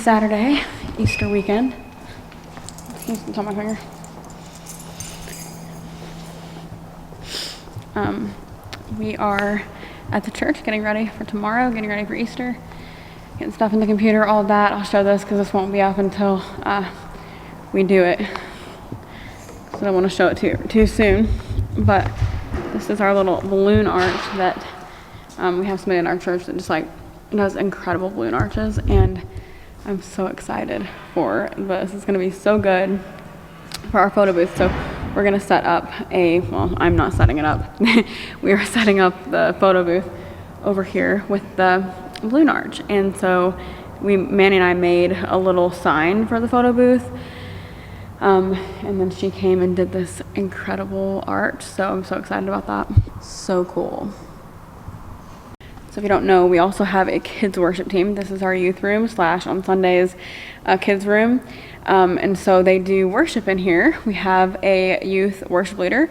Saturday, Easter weekend. It's on my finger. We are at the church getting ready for tomorrow, getting ready for Easter, getting stuff in the computer, all that. I'll show this because this won't be up until we do it. So I don't want to show it too soon. But this is our little balloon arch that we have somebody in our church that just like does incredible balloon arches, and I'm so excited for this. It's gonna be so good for our photo booth. So we're gonna set up well, I'm not setting it up. We are setting up the photo booth over here with the balloon arch. And so Manny and I made a little sign for the photo booth. And then she came and did this incredible arch. So I'm so excited about that. So cool. So if you don't know, we also have a kids worship team. This is our youth room / on Sundays, kids room. And so they do worship in here. We have a youth worship leader.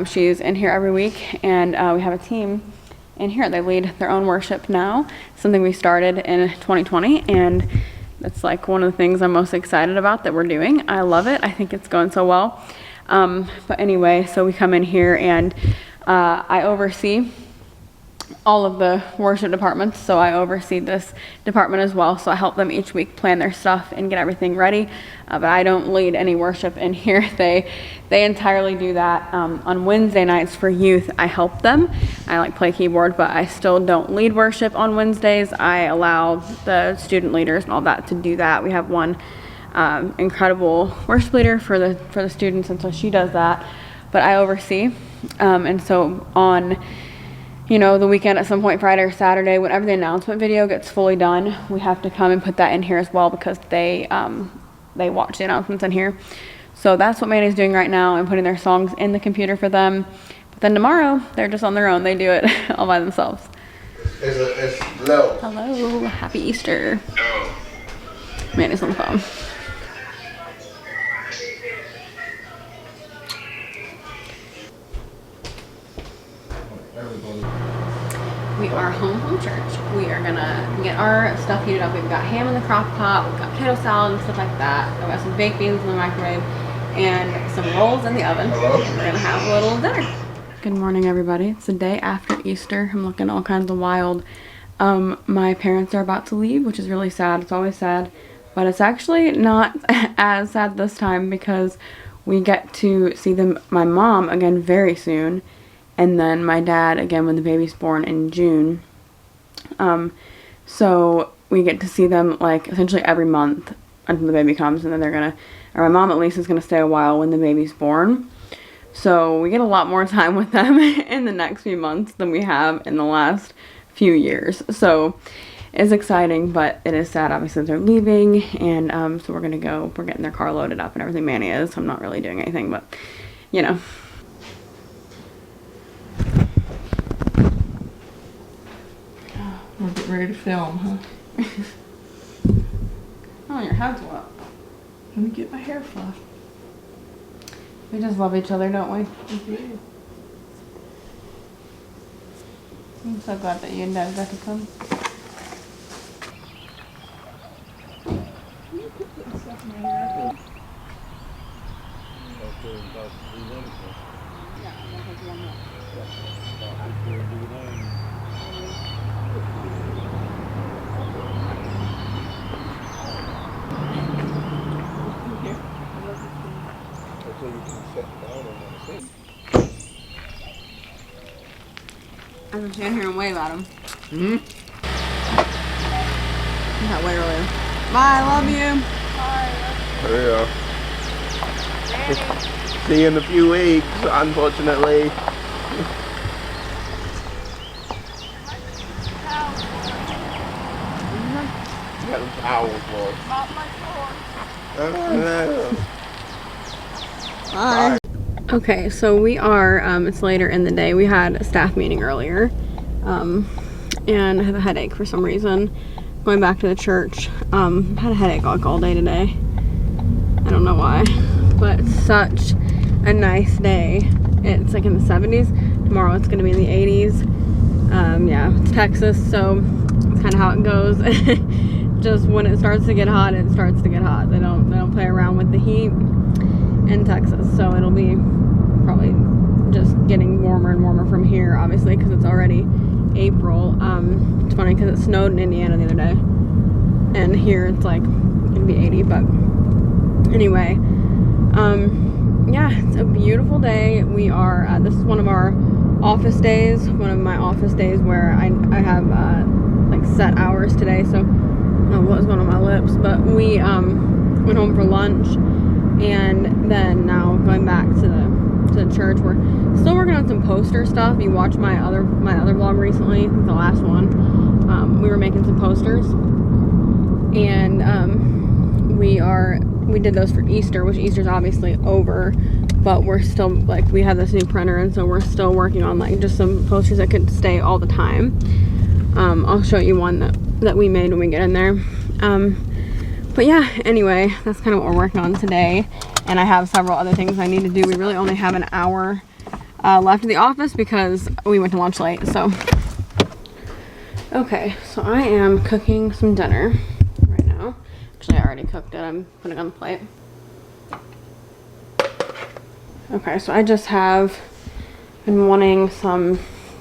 She's in here every week, and we have a team in here. They lead their own worship now, something we started in 2020, and that's like one of the things I'm most excited about that we're doing. I love it. I think it's going so well. But anyway, so we come in here and I oversee all of the worship departments. So I oversee this department as well. So I help them each week plan their stuff and get everything ready. But I don't lead any worship in here. They entirely do that. On Wednesday nights for youth, I help them. I like play keyboard, but I still don't lead worship on Wednesdays. I allow the student leaders and all that to do that. We have one incredible worship leader for the students, and so she does that. But I oversee. And so on the weekend at some point, Friday or Saturday, whenever the announcement video gets fully done, we have to come and put that in here as well, because they watch the announcements in here. So that's what Manny's doing right now, and putting their songs in the computer for them. But then tomorrow, they're just on their own. They do it all by themselves. It's low. Hello, happy Easter. Manny's on the phone. We are home from church. We are gonna get our stuff heated up. We've got ham in the crock pot, we've got potato salad and stuff like that. I've got some baked beans in the microwave and some rolls in the oven. Hello? We're gonna have a little dinner. Good morning, everybody. It's the day after Easter. I'm looking all kinds of wild. My parents are about to leave, which is really sad. It's always sad, but it's actually not as sad this time because we get to see my mom again very soon. And then my dad again when the baby's born in June. So we get to see them like essentially every month until the baby comes, and then my mom at least is gonna stay a while when the baby's born. So we get a lot more time with them in the next few months than we have in the last few years. So it's exciting, but it is sad obviously they're leaving, and so we're getting their car loaded up and everything. Manny is. I'm not really doing anything, but We're getting ready to film, huh? Oh, your head's wet. Let me get my hair fluffed. We just love each other, don't we? Mm-hmm. I'm so glad that you and Dad got to come. I'm gonna stand here and wave at him. Mm-hmm. That way earlier. Bye, love you. Yeah. See you in a few weeks, unfortunately. Got them towels for. Not my floor. Bye. Okay, so we are, it's later in the day. We had a staff meeting earlier, and I have a headache for some reason. Going back to the church, I've had a headache like all day today. I don't know why, but it's such a nice day. It's like in the 70s. Tomorrow it's gonna be in the 80s. Yeah, it's Texas, so it's kind of how it goes. just when it starts to get hot, it starts to get hot. They don't play around with the heat in Texas. So it'll be probably just getting warmer and warmer from here, obviously, because it's already April. It's funny because it snowed in Indiana the other day, and here it's like gonna be 80. But anyway, yeah, it's a beautiful day. We are this is one of our office days, one of my office days where I have like set hours today. So I don't know what was going on my lips, but we went home for lunch, and then now going back to the church. We're still working on some poster stuff. You watched my other vlog recently, the last one. We were making some posters, and we did those for Easter, which Easter's obviously over, but we're still, like, we have this new printer, and so we're still working on like just some posters that could stay all the time. I'll show you one that we made when we get in there. But yeah, anyway, that's kind of what we're working on today, and I have several other things I need to do. We really only have an hour left at the office because we went to lunch late. So okay, so I am cooking some dinner right now. Actually, I already cooked it. I'm putting it on the plate. Okay, so I just have been wanting some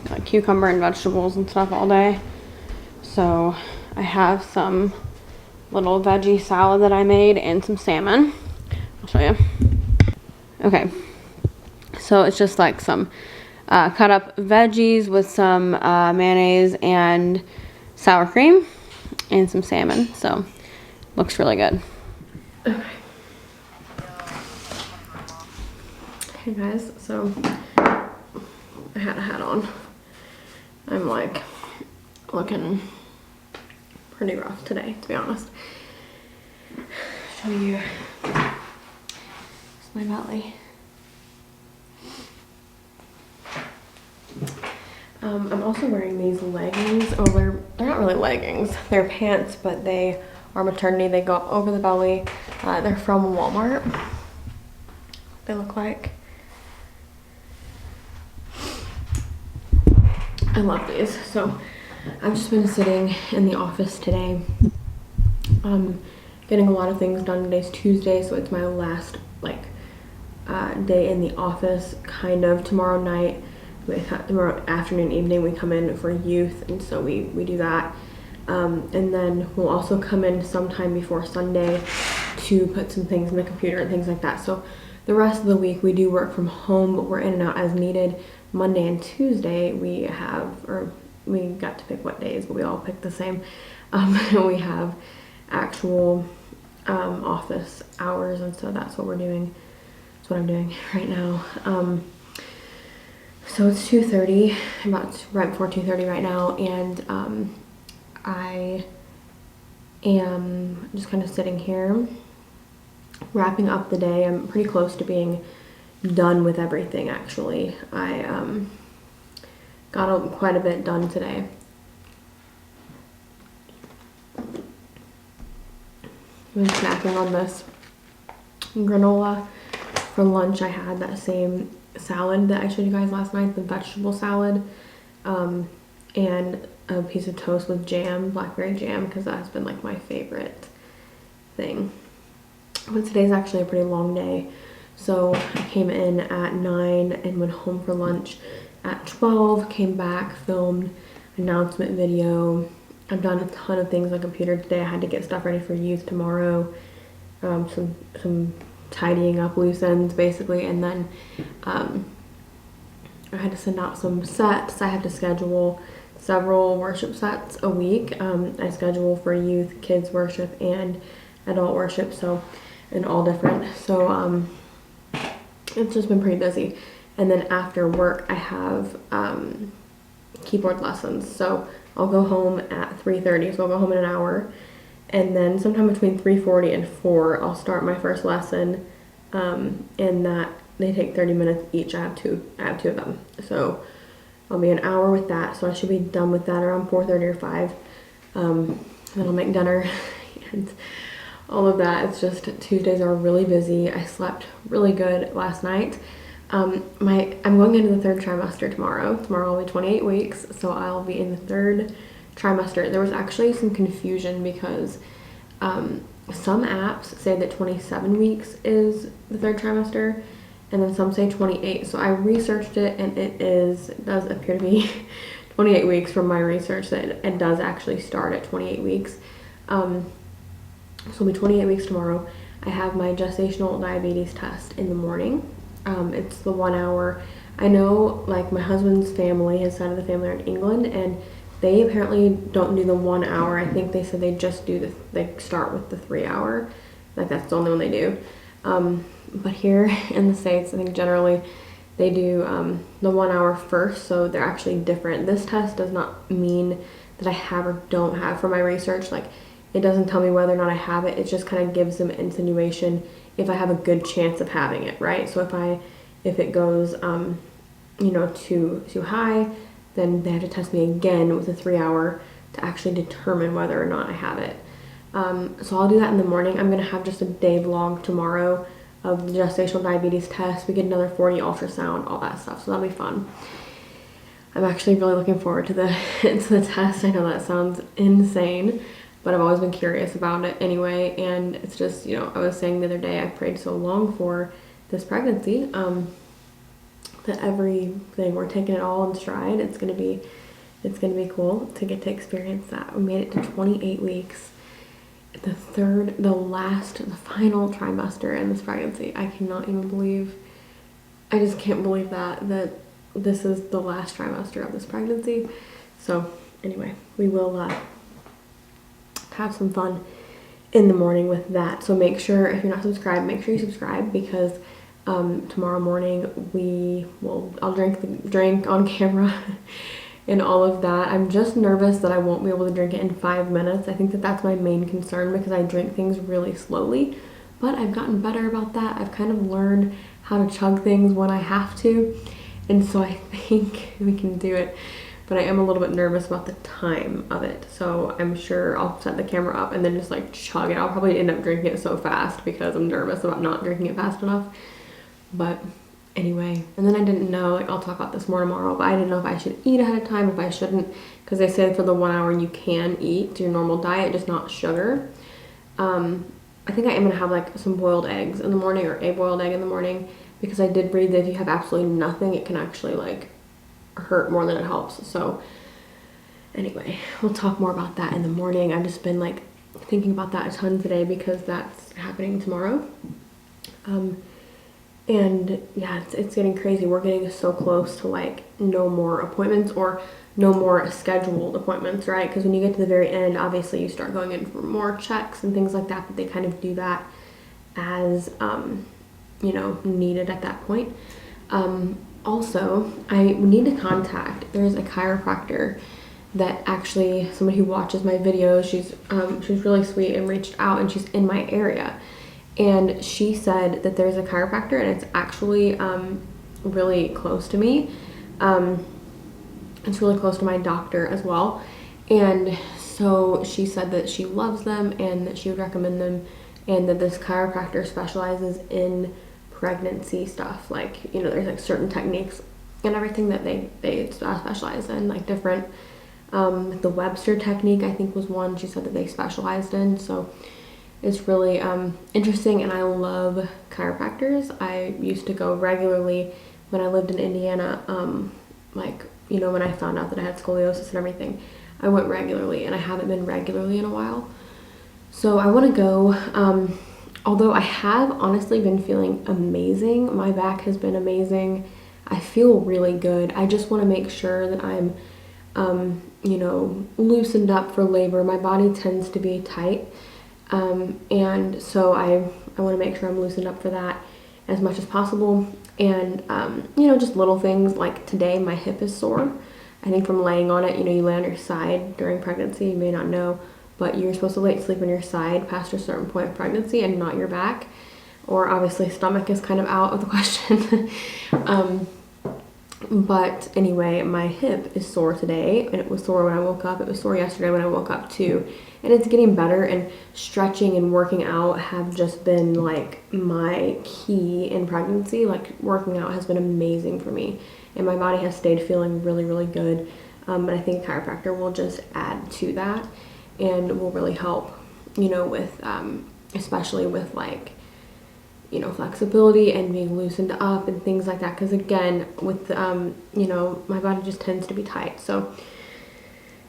like cucumber and vegetables and stuff all day. So I have some little veggie salad that I made and some salmon. I'll show you. Okay, so it's just like some cut up veggies with some mayonnaise and sour cream and some salmon. So looks really good. Okay. Hey guys, so I had a hat on. I'm like looking pretty rough today, to be honest. Show you my belly. I'm also wearing these leggings. Oh, they're not really leggings. They're pants, but they are maternity. They go over the belly. They're from Walmart. They look like. I love these. So I've just been sitting in the office today, getting a lot of things done. Today's Tuesday, so it's my last day in the office, kind of. Tomorrow night, tomorrow afternoon, evening, we come in for youth, and so we do that. And then we'll also come in sometime before Sunday to put some things in the computer and things like that. So the rest of the week we do work from home, but we're in and out as needed. Monday and Tuesday we got to pick what days, but we all picked the same. We have actual office hours, and so that's what we're doing. That's what I'm doing right now. So it's 2:30, about right before 2:30 right now, and I am just kind of sitting here wrapping up the day. I'm pretty close to being done with everything, actually. I got quite a bit done today. I've been snacking on this granola. For lunch I had that same salad that I showed you guys last night, the vegetable salad, and a piece of toast with jam, blackberry jam, because that has been like my favorite thing. But today's actually a pretty long day. So I came in at 9 and went home for lunch at 12, came back, filmed announcement video. I've done a ton of things on the computer today. I had to get stuff ready for youth tomorrow, some tidying up loose ends basically, and then I had to send out some sets. I have to schedule several worship sets a week. I schedule for youth, kids worship, and adult worship, so, and all different. So it's just been pretty busy. And then after work I have keyboard lessons, so I'll go home at 3:30, so I'll go home in an hour, and then sometime between 3:40 and 4 I'll start my first lesson, and that they take 30 minutes each. I have two of them, so I'll be an hour with that, so I should be done with that around 4:30 or 5. Then I'll make dinner and all of that. It's just Tuesdays are really busy. I slept really good last night. I'm going into the 3rd trimester tomorrow. Tomorrow will be 28 weeks, so I'll be in the 3rd trimester. There was actually some confusion because Some apps say that 27 weeks is the third trimester, and then some say 28. So I researched it, and it does appear to be 28 weeks from my research, that it does actually start at 28 weeks. So it'll be 28 weeks tomorrow. I have my gestational diabetes test in the morning. It's the 1 hour. I know, like, my husband's family, his side of the family, are in England, and they apparently don't do the 1 hour. I think they said they just do they start with the 3 hour. Like, that's the only one they do. But here in the States, I think generally they do the 1 hour first, so they're actually different. This test does not mean that I have or don't have for my research. Like, it doesn't tell me whether or not I have it. It just kind of gives them insinuation if I have a good chance of having it, right? So if it goes, you know, too high, then they have to test me again with a 3 hour to actually determine whether or not I have it. So I'll do that in the morning. I'm gonna have just a day vlog tomorrow of the gestational diabetes test. We get another 4D ultrasound, all that stuff. So that'll be fun. I'm actually really looking forward to the test. I know that sounds insane, but I've always been curious about it anyway. And it's just, you know, I was saying the other day, I prayed so long for this pregnancy, that everything, we're taking it all in stride. It's gonna be cool to get to experience that. We made it to 28 weeks. The final trimester in this pregnancy. I just can't believe that this is the last trimester of this pregnancy. So anyway, we will have some fun in the morning with that. So make sure, if you're not subscribed, make sure you subscribe, because tomorrow morning I'll drink on camera and all of that. I'm just nervous that I won't be able to drink it in 5 minutes. I think that's my main concern, because I drink things really slowly, but I've gotten better about that. I've kind of learned how to chug things when I have to, and so I think we can do it. But I am a little bit nervous about the time of it, so I'm sure I'll set the camera up and then just like chug it. I'll probably end up drinking it so fast because I'm nervous about not drinking it fast enough. But anyway, and then I didn't know, like, I'll talk about this more tomorrow, but I didn't know if I should eat ahead of time, if I shouldn't, because they said for the 1 hour you can eat your normal diet, just not sugar. I think I am gonna have like some boiled eggs in the morning, or a boiled egg in the morning, because I did read that if you have absolutely nothing, it can actually like hurt more than it helps. So anyway, we'll talk more about that in the morning. I've just been like thinking about that a ton today, because that's happening tomorrow. And yeah, it's getting crazy. We're getting so close to like no more appointments, or no more scheduled appointments, right? Because when you get to the very end, obviously you start going in for more checks and things like that, but they kind of do that as, you know, needed at that point. Also, I need to contact, there's a chiropractor that actually, somebody who watches my videos, she's really sweet and reached out, and she's in my area. And she said that there's a chiropractor, and it's actually really close to me. It's really close to my doctor as well. And so she said that she loves them and that she would recommend them, and that this chiropractor specializes in pregnancy stuff. Like, you know, there's like certain techniques and everything that they specialize in, like different, the Webster technique, I think, was one she said that they specialized in. So it's really interesting, and I love chiropractors. I used to go regularly when I lived in Indiana. Like, you know, when I found out that I had scoliosis and everything, I went regularly, and I haven't been regularly in a while. So I want to go, although I have honestly been feeling amazing. My back has been amazing. I feel really good. I just want to make sure that I'm, you know, loosened up for labor. My body tends to be tight. And so I want to make sure I'm loosened up for that as much as possible. And, you know, just little things like today, my hip is sore. I think from laying on it. You know, you lay on your side during pregnancy, you may not know, but you're supposed to sleep on your side past a certain point of pregnancy, and not your back. Or obviously stomach is kind of out of the question. But anyway, my hip is sore today, and it was sore when I woke up. It was sore yesterday when I woke up too. And it's getting better, and stretching and working out have just been like my key in pregnancy. Like, working out has been amazing for me, and my body has stayed feeling really, really good. But I think a chiropractor will just add to that and will really help you know, with especially with like, you know, flexibility and being loosened up and things like that. Because again, with you know, my body just tends to be tight. So,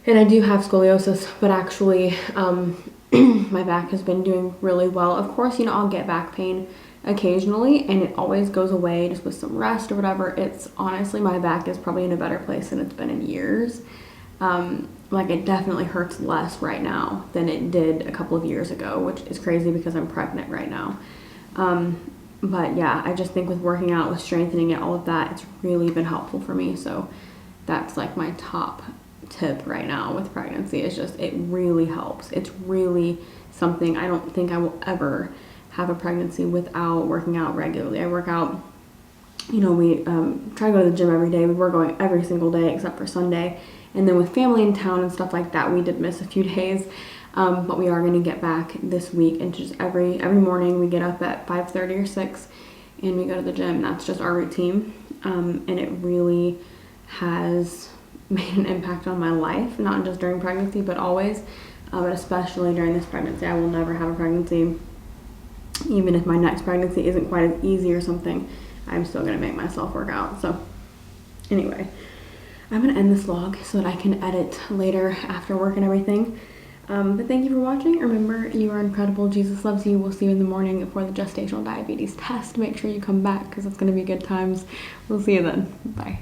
and I do have scoliosis, but actually my back has been doing really well. Of course, you know, I'll get back pain occasionally, and it always goes away just with some rest or whatever. It's honestly, my back is probably in a better place than it's been in years. Like, it definitely hurts less right now than it did a couple of years ago, which is crazy because I'm pregnant right now. But yeah, I just think with working out, with strengthening it, all of that, it's really been helpful for me. So that's like my top tip right now with pregnancy, is just, it really helps. It's really something. I don't think I will ever have a pregnancy without working out regularly. I work out, you know, we try to go to the gym every day. We were going every single day except for Sunday. And then with family in town and stuff like that, we did miss a few days. But we are going to get back this week, and just every morning we get up at 5:30 or 6 and we go to the gym. That's just our routine. And it really has made an impact on my life, not just during pregnancy, but always, but especially during this pregnancy. I will never have a pregnancy. Even if my next pregnancy isn't quite as easy or something, I'm still going to make myself work out. So anyway, I'm going to end this vlog so that I can edit later after work and everything. But thank you for watching. Remember, you are incredible. Jesus loves you. We'll see you in the morning for the gestational diabetes test. Make sure you come back because it's going to be good times. We'll see you then. Bye.